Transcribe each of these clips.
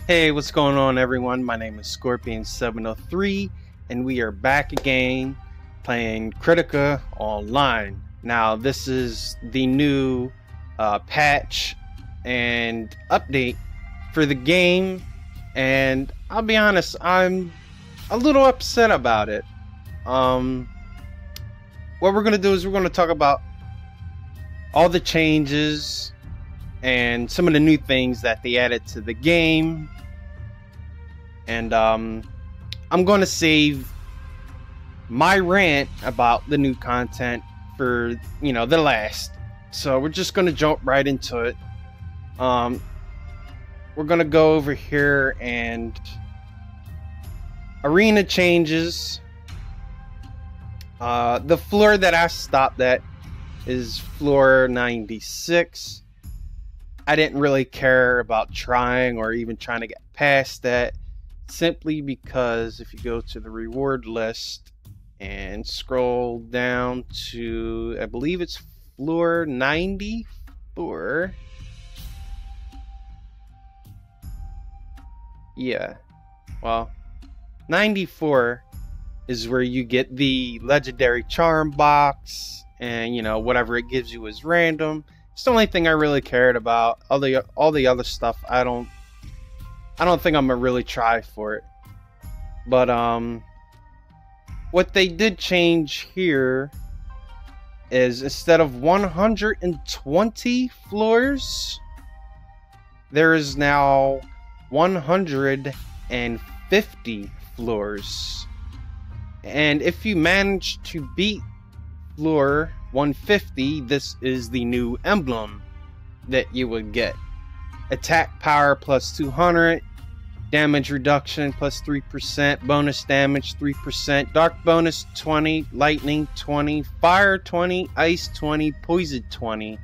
Hey, what's going on, everyone? My name is Scorpion703, and we are back again playing Kritika online. Now, this is the new patch and update for the game, and I'll be honest, I'm a little upset about it. What we're going to do is we're going to talk about all the changes and some of the new things that they added to the game. And I'm going to save my rant about the new content for, the last. So we're just going to jump right into it. We're going to go over here and arena changes. The floor that I stopped at is floor 96. I didn't really care about trying or even trying to get past that, simply because if you go to the reward list and scroll down to, I believe it's floor 94. Yeah, well, 94 is where you get the legendary charm box, and whatever it gives you is random. It's the only thing I really cared about. All the other stuff, I don't think I'm gonna really try for it. But what they did change here is instead of 120 floors, there is now 150 floors. And if you manage to beat floor 150, this is the new emblem that you would get. Attack power plus 200, damage reduction plus 3%, bonus damage 3%, dark bonus 20, lightning 20, fire 20, ice 20, poison 20,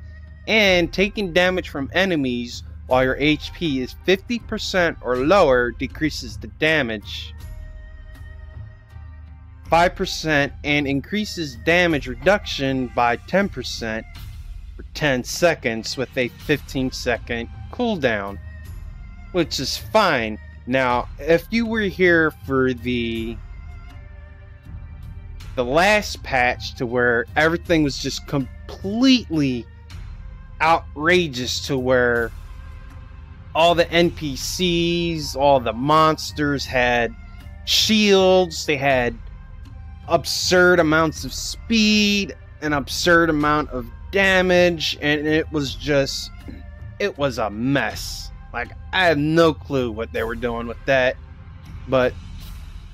and taking damage from enemies while your HP is 50% or lower decreases the damage 5% and increases damage reduction by 10% for 10 seconds with a 15-second cooldown, which is fine. Now, if you were here for the last patch, to where everything was just completely outrageous, to where all the NPCs, all the monsters had shields, they had absurd amounts of speed, an absurd amount of damage, and it was a mess. Like, I have no clue what they were doing with that. But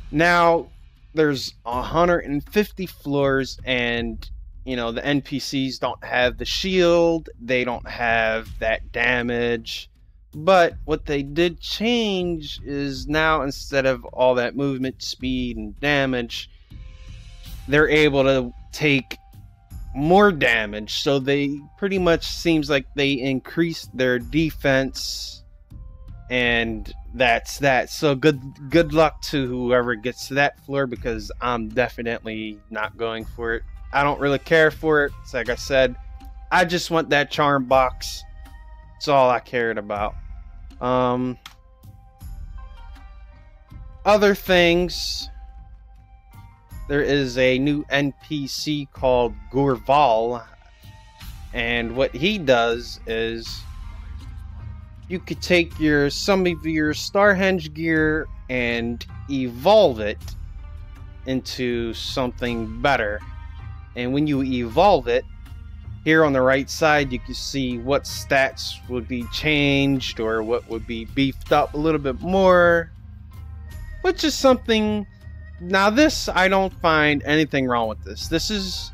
now there's 150 floors, and the NPCs don't have the shield, they don't have that damage. But what they did change is now, instead of all that movement, speed, and damage, they're able to take more damage. So they pretty much, seems like they increased their defense, and that's that. So good luck to whoever gets to that floor, because I'm definitely not going for it. I don't really care for it. It's like I said, I just want that charm box. That's all I cared about. Other things, there is a new NPC called Gorval, and what he does is you could take some of your Starhenge gear and evolve it into something better. And when you evolve it, here on the right side, you can see what stats would be changed or what would be beefed up a little bit more, which is something. Now this, I don't find anything wrong with this. This is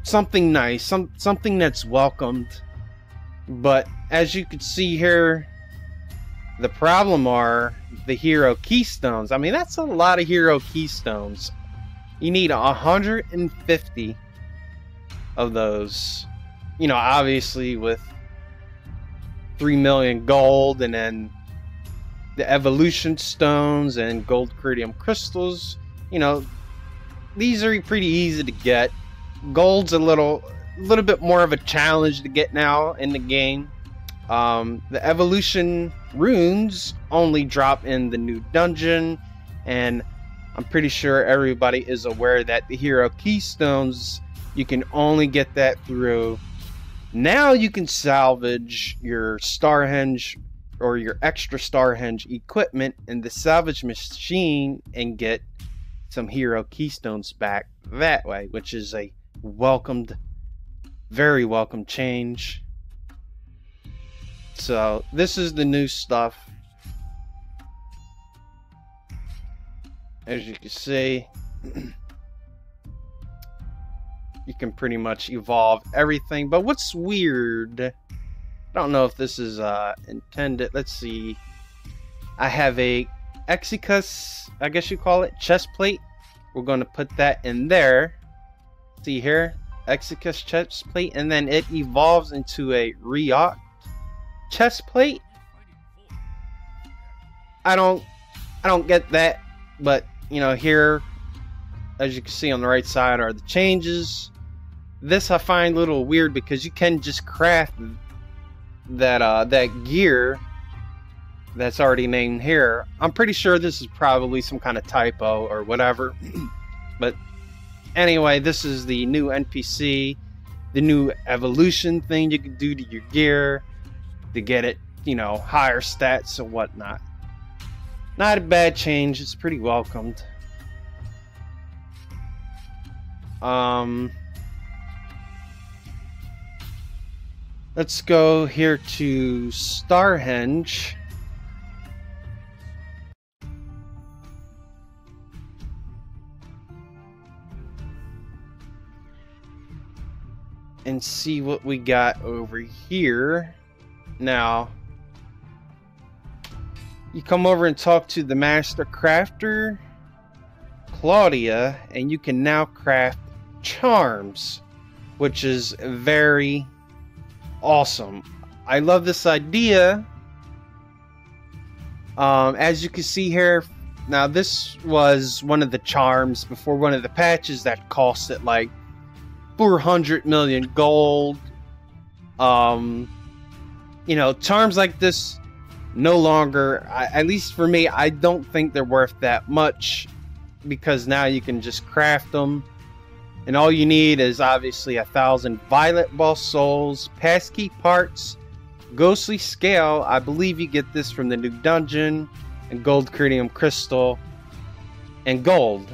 something nice, something that's welcomed. But as you can see here, the problem are the hero keystones. I mean, that's a lot of hero keystones. You need 150 of those. Obviously with 3 million gold, and then the evolution stones and gold critium crystals. These are pretty easy to get. Gold's a little bit more of a challenge to get now in the game. The evolution runes only drop in the new dungeon, and I'm pretty sure everybody is aware that the hero keystones, you can only get that through. Now you can salvage your Starhenge or your extra Starhenge equipment in the salvage machine and get some hero keystones back that way, which is a very welcome change. So this is the new stuff. As you can see, you can pretty much evolve everything. But what's weird, I don't know if this is intended. Let's see. I have a Exicus, I guess you call it, chest plate. We're going to put that in there. See here, Exicus chest plate, and then it evolves into a Riot chest plate. I don't get that, but you know, here, as you can see on the right side, are the changes. This I find a little weird because you can just craft that gear that's already named here. I'm pretty sure this is probably some kind of typo or whatever. But anyway, this is the new NPC, the new evolution thing you can do to your gear to get it, you know, higher stats and whatnot. Not a bad change. It's pretty welcomed. Let's go here to Starhenge. And see what we got over here. Now, you come over and talk to the Master Crafter, Claudia, and you can now craft charms, which is very awesome. I love this idea. As you can see here, now this was one of the charms before one of the patches that costed like 400 million gold. You know, charms like this no longer, at least for me, I don't think they're worth that much, because now you can just craft them, and all you need is obviously 1,000 violet ball souls, passkey parts, ghostly scale. I believe you get this from the new dungeon, and gold cranium crystal and gold.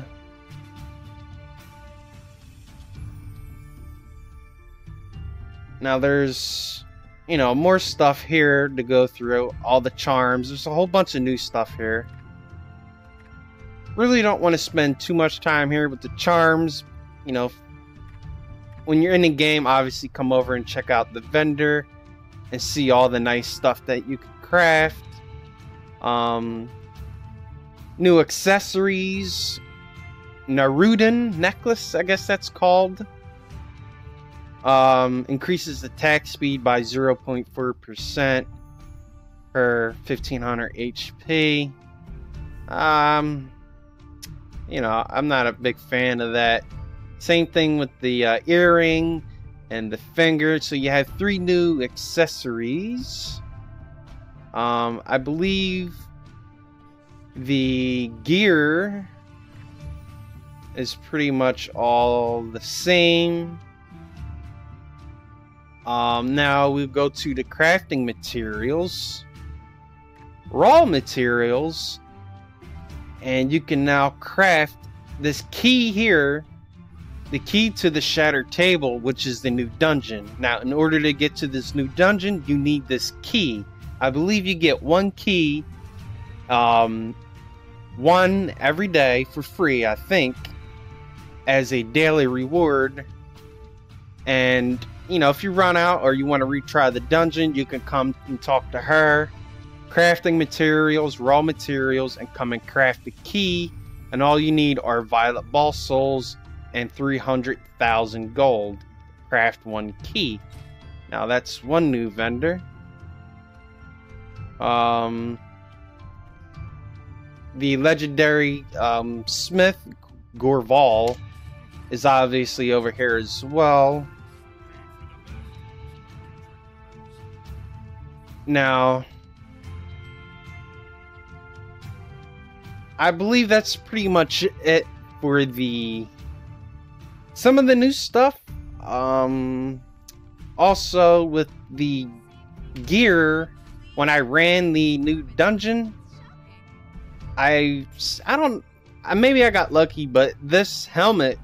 Now there's, you know, more stuff here to go through, all the charms. There's a whole bunch of new stuff here. Really don't want to spend too much time here with the charms. You know, when you're in the game, obviously come over and check out the vendor and see all the nice stuff that you can craft. New accessories. Narudan necklace, I guess that's called. Increases attack speed by 0.4% per 1500 HP. You know, I'm not a big fan of that. Same thing with the earring and the finger. So you have 3 new accessories. I believe the gear is pretty much all the same. Now we'll go to the crafting materials, raw materials, and you can now craft this key here, the key to the Shattered Table, which is the new dungeon. Now, in order to get to this new dungeon, you need this key. I believe you get 1 key, 1 every day for free, I think, as a daily reward. And you know, if you run out or you want to retry the dungeon, you can come and talk to her. Crafting materials, raw materials, and come and craft the key. And all you need are violet ball souls and 300,000 gold to craft 1 key. Now that's 1 new vendor. The legendary Smith Gorval is obviously over here as well. Now, I believe that's pretty much it for some of the new stuff. Also with the gear, when I ran the new dungeon, maybe I got lucky, but this helmet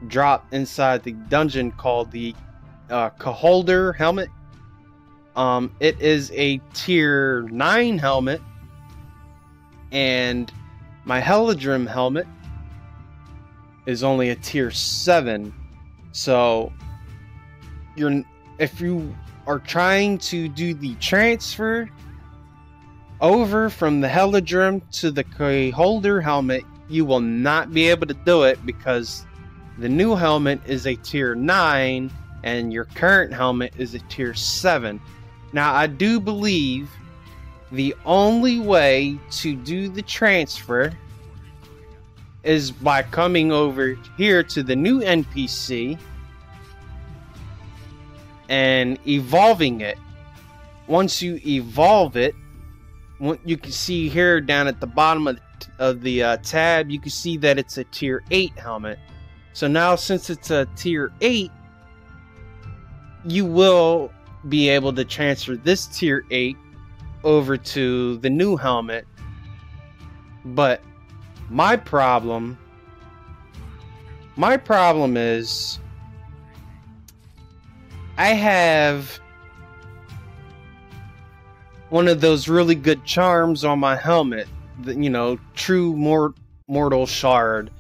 dropped inside the dungeon called the Caholder helmet. It is a tier 9 helmet, and my Helidrim helmet is only a tier 7. So if you are trying to do the transfer over from the Helidrim to the Caholder helmet, you will not be able to do it because the new helmet is a tier 9 and your current helmet is a tier 7. Now, I do believe the only way to do the transfer is by coming over here to the new NPC and evolving it. Once you evolve it, you can see here down at the bottom of the tab, you can see that it's a tier 8 helmet. So now, since it's a tier 8, you will be able to transfer this tier 8 over to the new helmet. But my problem is I have one of those really good charms on my helmet, true mortal shard,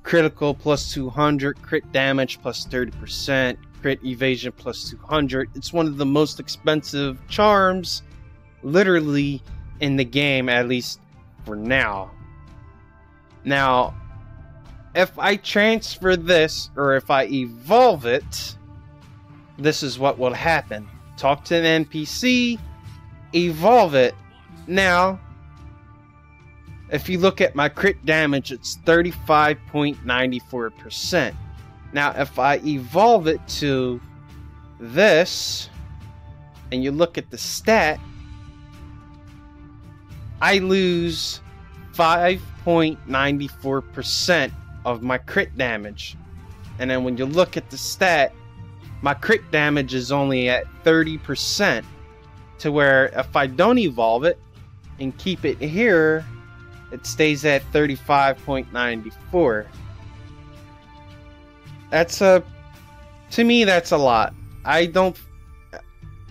critical plus 200, crit damage plus 30%, crit evasion plus 200. It's one of the most expensive charms literally in the game, at least for now. Now, if I transfer this, or if I evolve it, this is what will happen. Talk to an NPC, evolve it. Now, if you look at my crit damage, it's 35.94%. Now, if I evolve it to this, and you look at the stat, I lose 5.94% of my crit damage. And then when you look at the stat, my crit damage is only at 30%. To where if I don't evolve it and keep it here, it stays at 35.94. To me, that's a lot.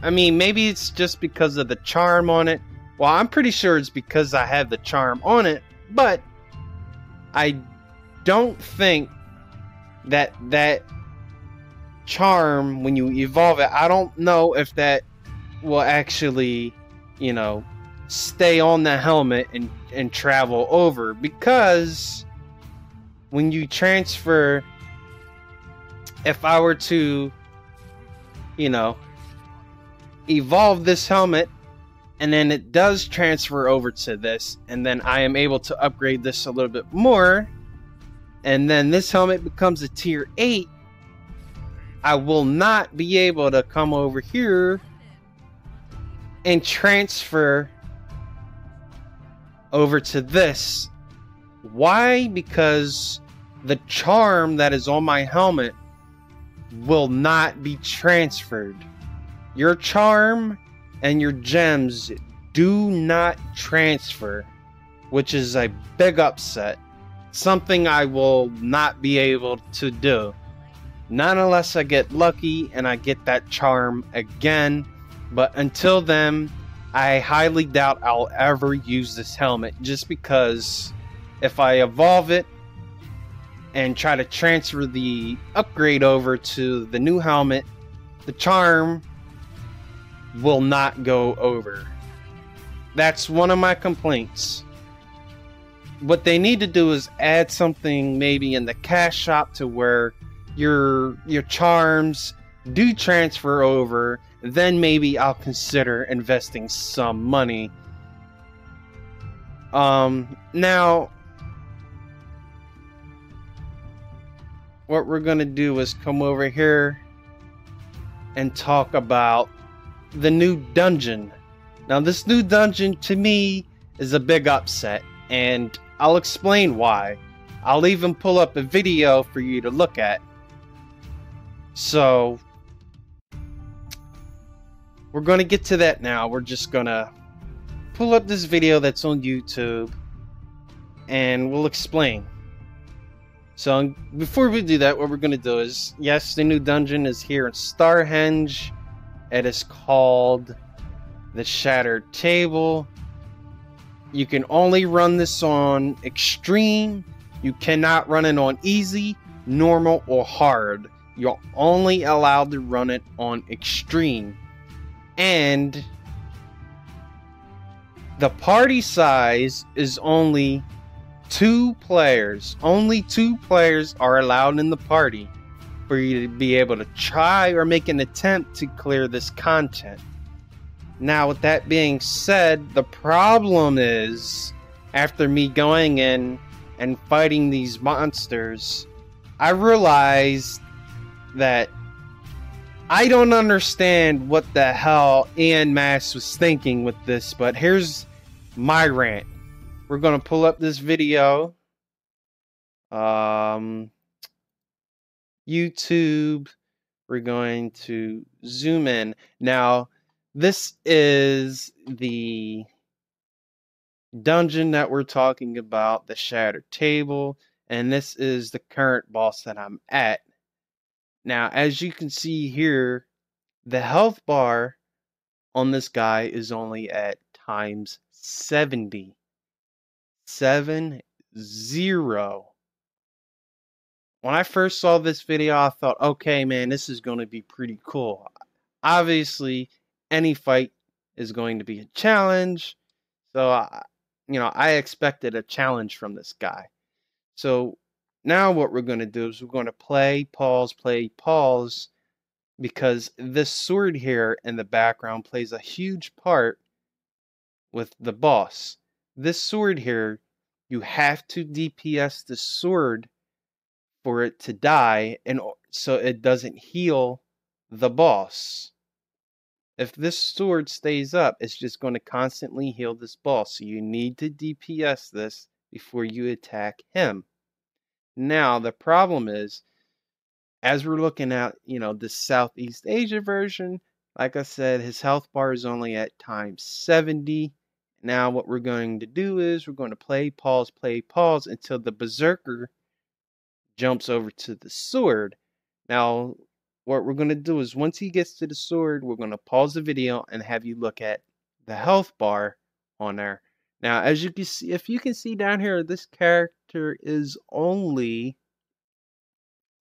Maybe it's just because of the charm on it. Well, I'm pretty sure it's because I have the charm on it, but I don't think that charm, when you evolve it, I don't know if that will actually, stay on the helmet and travel over, because when you transfer, if I were to, evolve this helmet, and then it does transfer over to this, and then I am able to upgrade this a little bit more, and then this helmet becomes a tier 8, I will not be able to come over here and transfer over to this. Why? Because the charm that is on my helmet will not be transferred. Your charm and your gems do not transfer, which is a big upset. Something I will not be able to do. Not unless I get lucky and I get that charm again. But until then, I highly doubt I'll ever use this helmet, just because if I evolve it and try to transfer the upgrade over to the new helmet, the charm will not go over. That's one of my complaints. What they need to do is add something maybe in the cash shop to where your charms do transfer over. Then maybe I'll consider investing some money. Now, what we're gonna do is come over here and talk about the new dungeon. Now this new dungeon to me is a big upset, and I'll explain why. I'll even pull up a video for you to look at. So we're going to get to that now. We're just going to pull up this video that's on YouTube and we'll explain. So before we do that, what we're going to do is, yes, the new dungeon is here in Starhenge. It is called the Shattered Table. You can only run this on extreme. You cannot run it on easy, normal, or hard. You're only allowed to run it on extreme. And the party size is only 2 players. Only 2 players are allowed in the party for you to be able to try or make an attempt to clear this content. Now, with that being said, the problem is, after me going in and fighting these monsters, I realized that I don't understand what the hell Ian Mass was thinking with this, but here's my rant. We're going to pull up this video. YouTube. We're going to zoom in. Now, this is the dungeon that we're talking about, the Shattered Table, and this is the current boss that I'm at. Now, as you can see here, the health bar on this guy is only at times 70. 70. When I first saw this video, I thought, okay, man, this is going to be pretty cool. Obviously, any fight is going to be a challenge. So, I expected a challenge from this guy. So, now what we're going to do is we're going to play, pause, because this sword here in the background plays a huge part with the boss. This sword here, you have to DPS the sword for it to die, and so it doesn't heal the boss. If this sword stays up, it's just going to constantly heal this boss. So you need to DPS this before you attack him. Now, the problem is, as we're looking at, the Southeast Asia version, like I said, his health bar is only at times 70. Now, what we're going to do is we're going to play, pause until the Berserker jumps over to the sword. Now, what we're going to do is once he gets to the sword, we're going to pause the video and have you look at the health bar on there. Now, as you can see, if you can see down here, this character is only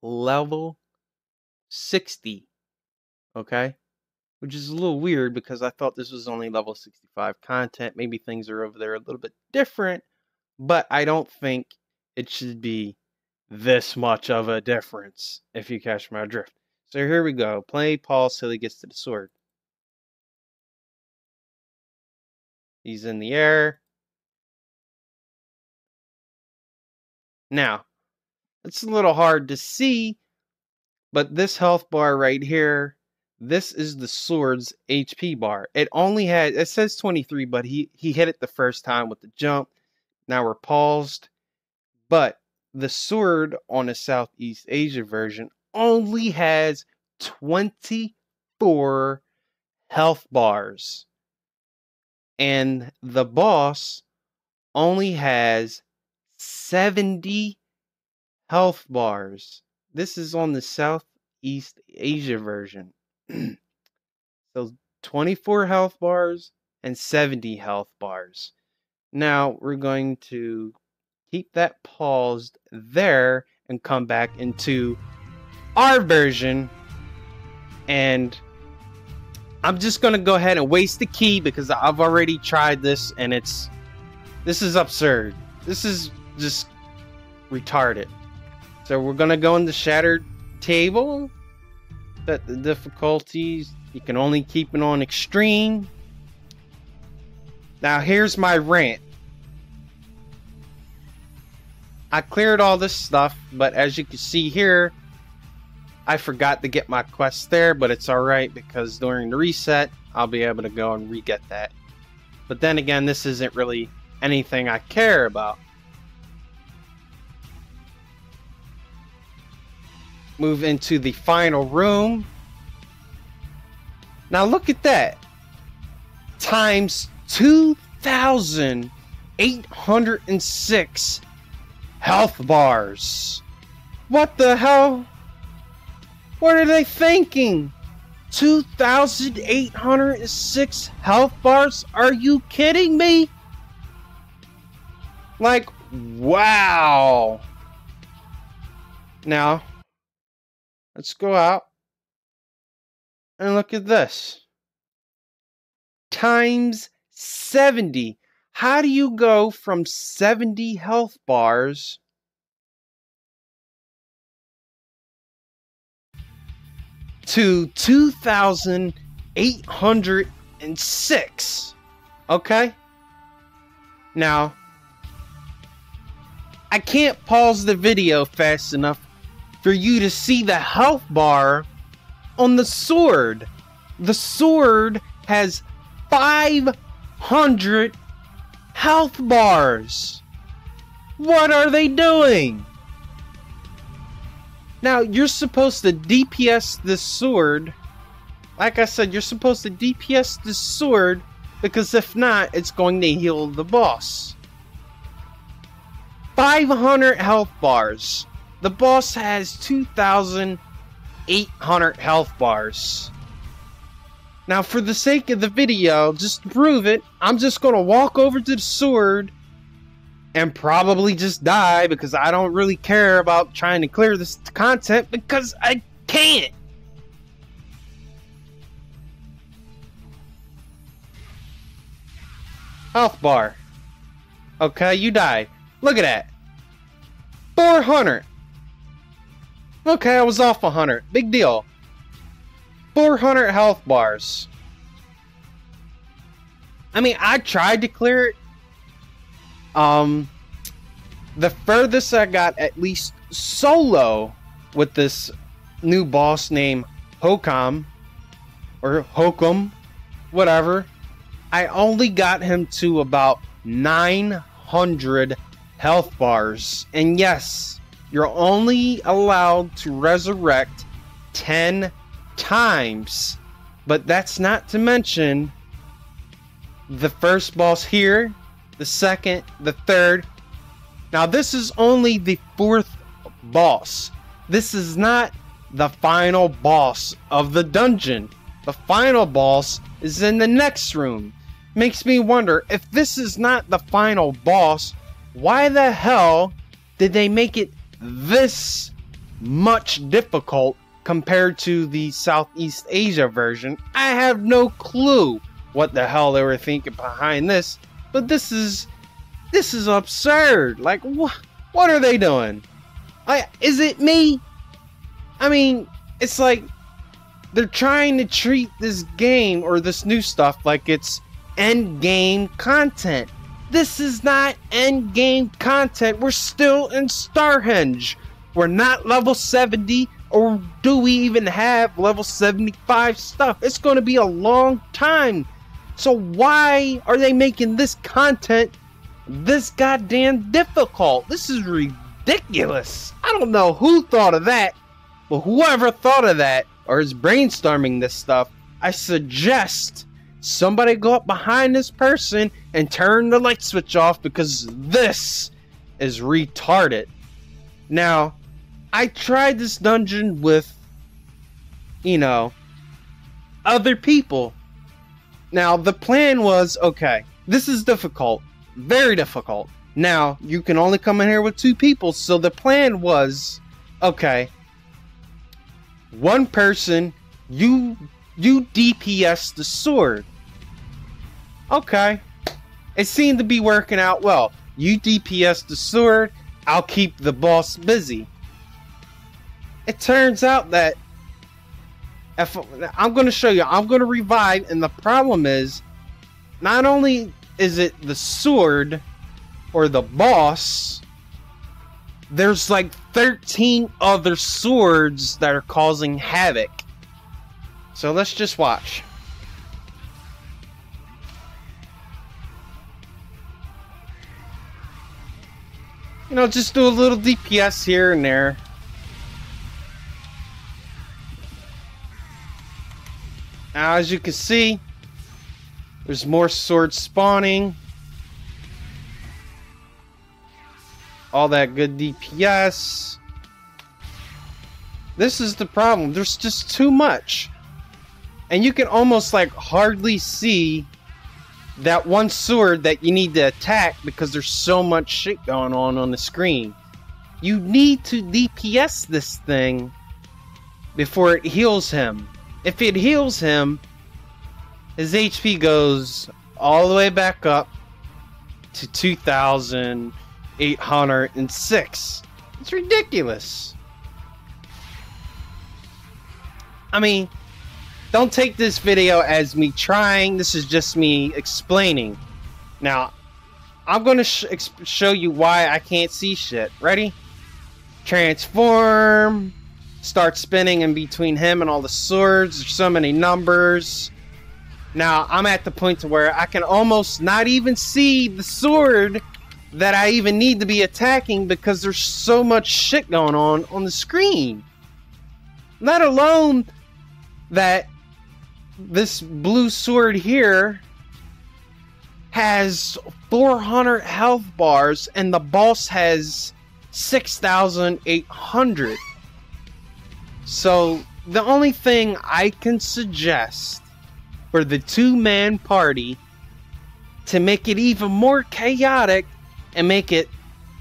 level 60, okay? Which is a little weird because I thought this was only level 65 content. Maybe things are over there a little bit different, but I don't think it should be this much of a difference, if you catch my drift. So here we go. Play, pause till he gets to the sword. He's in the air. Now, it's a little hard to see, but this health bar right here, this is the sword's HP bar. It only had, it says 23, but he hit it the first time with the jump. Now we're paused. But the sword on the Southeast Asia version only has 24 health bars. And the boss only has 70 health bars. This is on the Southeast Asia version. So 24 health bars and 70 health bars. Now we're going to keep that paused there and come back into our version. And I'm just going to go ahead and waste the key because I've already tried this and this is absurd. This is just retarded. So we're going to go in the Shattered Table. Set the difficulties. You can only keep it on extreme. Now here's my rant. I cleared all this stuff, but as you can see here, I forgot to get my quest there, but it's alright because during the reset, I'll be able to go and re-get that. But then again, this isn't really anything I care about. Move into the final room. Now look at that. Times 2,806 health bars. What the hell? What are they thinking? 2,806 health bars? Are you kidding me? Like, wow. Now, let's go out and look at this. Times 70. How do you go from 70 health bars to 2,806? Okay? Now, I can't pause the video fast enough for you to see the health bar on the sword. The sword has 500 health bars. What are they doing? Now, you're supposed to DPS this sword. Like I said, you're supposed to DPS this sword, because if not, it's going to heal the boss. 500 health bars. The boss has 2,800 health bars. Now, for the sake of the video, just to prove it, I'm just going to walk over to the sword and probably just die, because I don't really care about trying to clear this content, because I can't. Health bar. Okay, you died. Look at that. 400. Okay, I was off 100. Big deal. 400 health bars. I mean, I tried to clear it. The furthest I got, at least solo, with this new boss named Hokam, or Hokum, whatever, I only got him to about 900 health bars. And yes, you're only allowed to resurrect 10 times. But that's not to mention the first boss here, the second, the third. Now this is only the fourth boss. This is not the final boss of the dungeon. The final boss is in the next room. Makes me wonder, if this is not the final boss, why the hell did they make it this much difficult compared to the Southeast Asia version? I have no clue what the hell they were thinking behind this, but this is absurd. Like, what are they doing? Is it me? I mean, it's like they're trying to treat this game or this new stuff like it's end game content. This is not end game content. We're still in Starhenge. We're not level 70, or do we even have level 75 stuff? It's going to be a long time. So why are they making this content this goddamn difficult? This is ridiculous. I don't know who thought of that, but whoever thought of that or is brainstorming this stuff, I suggest somebody go up behind this person and turn the light switch off, because this is retarded. Now, I tried this dungeon with, other people. Now, the plan was, okay, this is difficult. Very difficult. Now, you can only come in here with 2 people, so the plan was, okay, one person, you DPS the sword. Okay. It seemed to be working out well. You DPS the sword, I'll keep the boss busy. It turns out that I'm going to show you, I'm going to revive, and the problem is, not only is it the sword or the boss, there's like 13 other swords that are causing havoc. So let's just watch. You know, just do a little DPS here and there. Now, as you can see, there's more swords spawning. All that good DPS. This is the problem. There's just too much. And you can almost like hardly see that one sword that you need to attack because there's so much shit going on the screen. You need to DPS this thing before it heals him. If it heals him, his HP goes all the way back up to 2,806. It's ridiculous. I mean, don't take this video as me trying. This is just me explaining. Now, I'm going to show you why I can't see shit. Ready? Transform. Start spinning in between him and all the swords. There's so many numbers. Now, I'm at the point to where I can almost not even see the sword that I even need to be attacking because there's so much shit going on the screen. Let alone that this blue sword here has 400 health bars and the boss has 6,800. So the only thing I can suggest for the two-man party to make it even more chaotic and make it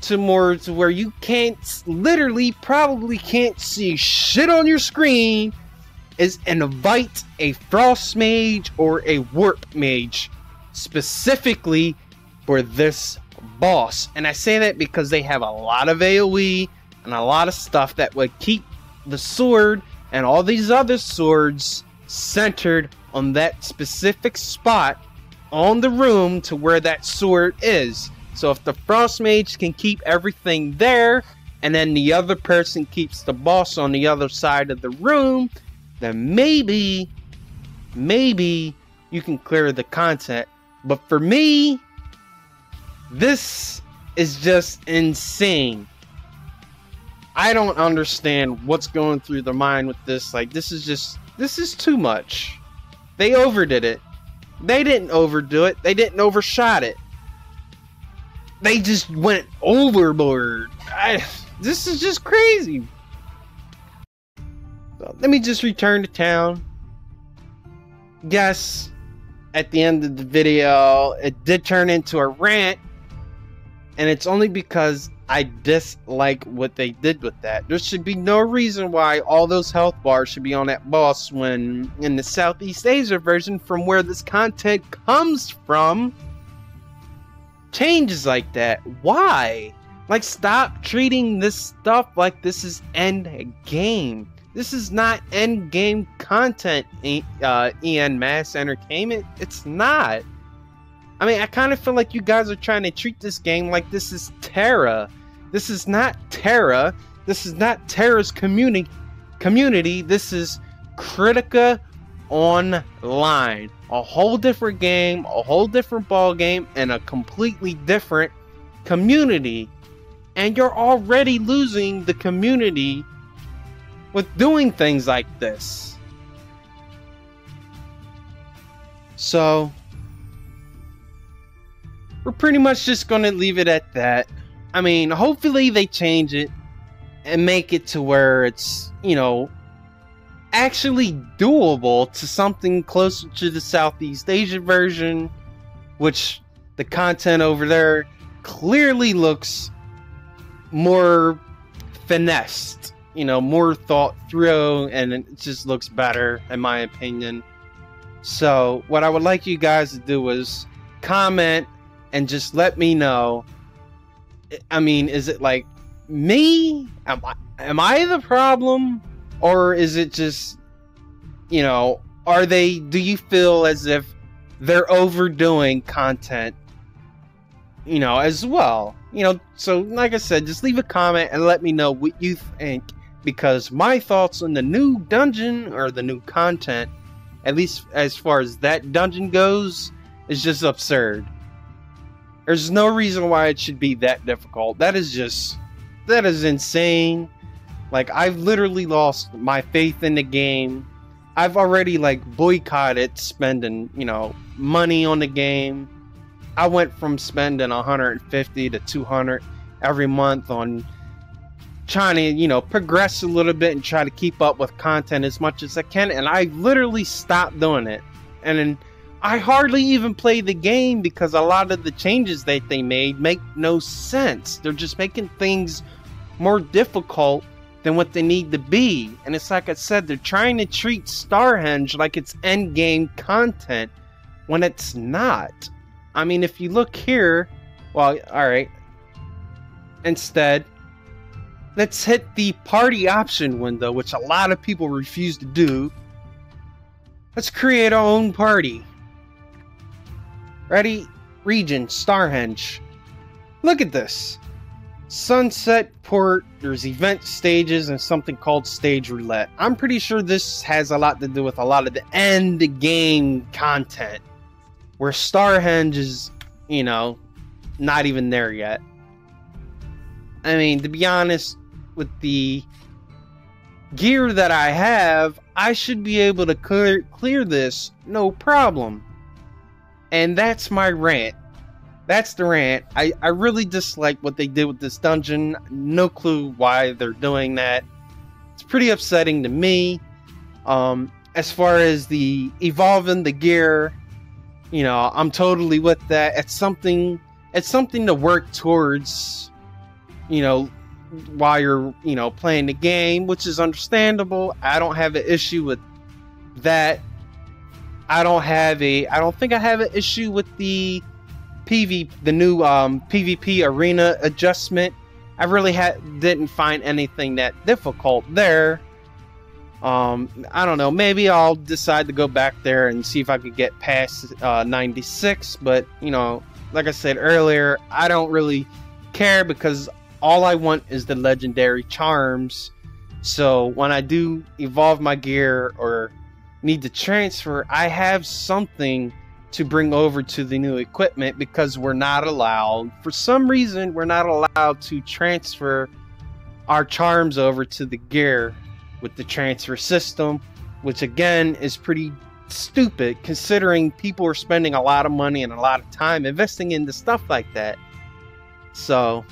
to where you can't, literally probably can't see shit on your screen, is invite a frost mage or a warp mage specifically for this boss. And I say that because they have a lot of AoE and a lot of stuff that would keep the sword and all these other swords centered on that specific spot on the room to where that sword is. So if the frost mage can keep everything there and then the other person keeps the boss on the other side of the room, then maybe you can clear the content. But for me, this is just insane. I don't understand what's going through their mind with this. Like, this is too much. They overdid it. They didn't overdo it. They didn't overshot it. They just went overboard. This is just crazy. So let me just return to town. Yes, at the end of the video, it did turn into a rant. And it's only because I dislike what they did with that. There should be no reason why all those health bars should be on that boss when in the Southeast Asia version, from where this content comes from, changes like that. Why? Like, stop treating this stuff like this is end game. This is not end game content, EN Mass Entertainment. It's not. I mean, I kind of feel like you guys are trying to treat this game like this is Terra. This is not Terra. This is not Terra's community. This is Kritika Online. A whole different game, a whole different ball game, and a completely different community. And you're already losing the community with doing things like this. So we're pretty much just going to leave it at that. I mean, hopefully they change it and make it to where it's, you know, actually doable to something closer to the Southeast Asia version, which the content over there clearly looks more finessed, you know, more thought through, and it just looks better in my opinion. So what I would like you guys to do is comment and just let me know. I mean, is it like me? Am I the problem? Or is it just, you know, do you feel as if they're overdoing content, you know, as well? You know, so like I said, just leave a comment and let me know what you think, because my thoughts on the new dungeon or the new content, at least as far as that dungeon goes, is just absurd. There's no reason why it should be that difficult. That is insane. Like, I've literally lost my faith in the game. I've already, like, boycotted spending, money on the game. I went from spending 150 to 200 every month on trying to, progress a little bit and try to keep up with content as much as I can. And I literally stopped doing it. And then I hardly even play the game because a lot of the changes that they made make no sense. They're just making things more difficult than what they need to be. And it's like I said, they're trying to treat Stonehenge like it's endgame content when it's not. I mean, if you look here, well, alright. Instead, let's hit the party option window, which a lot of people refuse to do. Let's create our own party. Ready? Region, Stonehenge. Look at this. Sunset Port, there's event stages, and something called stage roulette. I'm pretty sure this has a lot to do with a lot of the end game content, where Stonehenge is, not even there yet. I mean, to be honest, with the gear that I have, I should be able to clear this no problem. And that's my rant. That's the rant. I really dislike what they did with this dungeon. No clue why they're doing that. It's pretty upsetting to me. As far as the evolving the gear, I'm totally with that. It's something to work towards, while you're, playing the game, which is understandable. I don't have an issue with that. I don't think I have an issue with the new PvP arena adjustment. I really didn't find anything that difficult there. I don't know, maybe I'll decide to go back there and see if I could get past 96, but like I said earlier, I don't really care because all I want is the legendary charms. So when I do evolve my gear or need to transfer, I have something to bring over to the new equipment, because we're not allowed, for some reason, we're not allowed to transfer our charms over to the gear with the transfer system, which again is pretty stupid considering people are spending a lot of money and a lot of time investing into stuff like that. So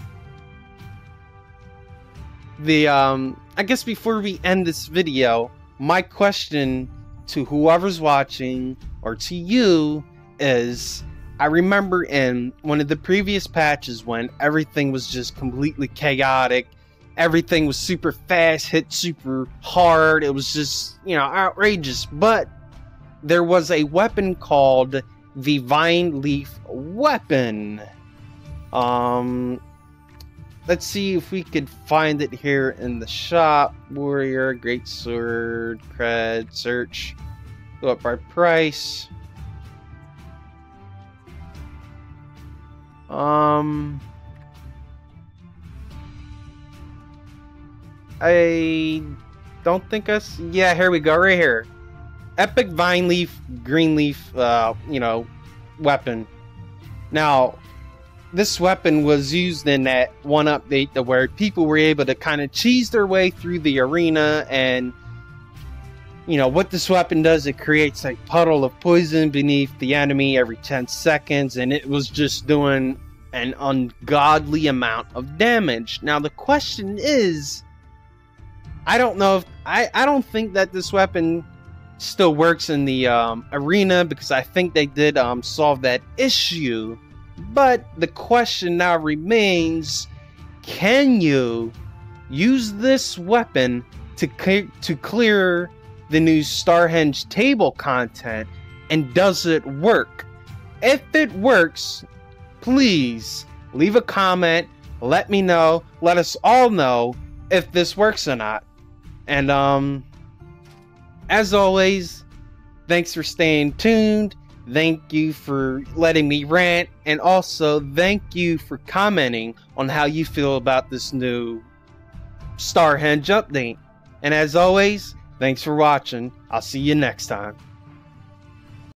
I guess before we end this video, my question to whoever's watching or to you is, I remember in one of the previous patches when everything was just completely chaotic, everything was super fast, hit super hard, it was just, outrageous, but there was a weapon called the Vine Leaf weapon. Let's see if we could find it here in the shop. Warrior, Great Sword, Cred, search, go up by price. I don't think yeah, here we go, right here. Epic Vine Leaf, Green Leaf, weapon. Now, this weapon was used in that one update where people were able to kind of cheese their way through the arena, and what this weapon does, it creates a puddle of poison beneath the enemy every 10 seconds, and it was just doing an ungodly amount of damage. Now the question is, I don't know if I don't think that this weapon still works in the arena, because I think they did solve that issue. But the question now remains, can you use this weapon to clear the new Stonehenge table content, and does it work? If it works, please leave a comment, let me know, let us all know if this works or not. And as always, thanks for staying tuned. Thank you for letting me rant, and also thank you for commenting on how you feel about this new Stonehenge update. And as always, thanks for watching. I'll see you next time.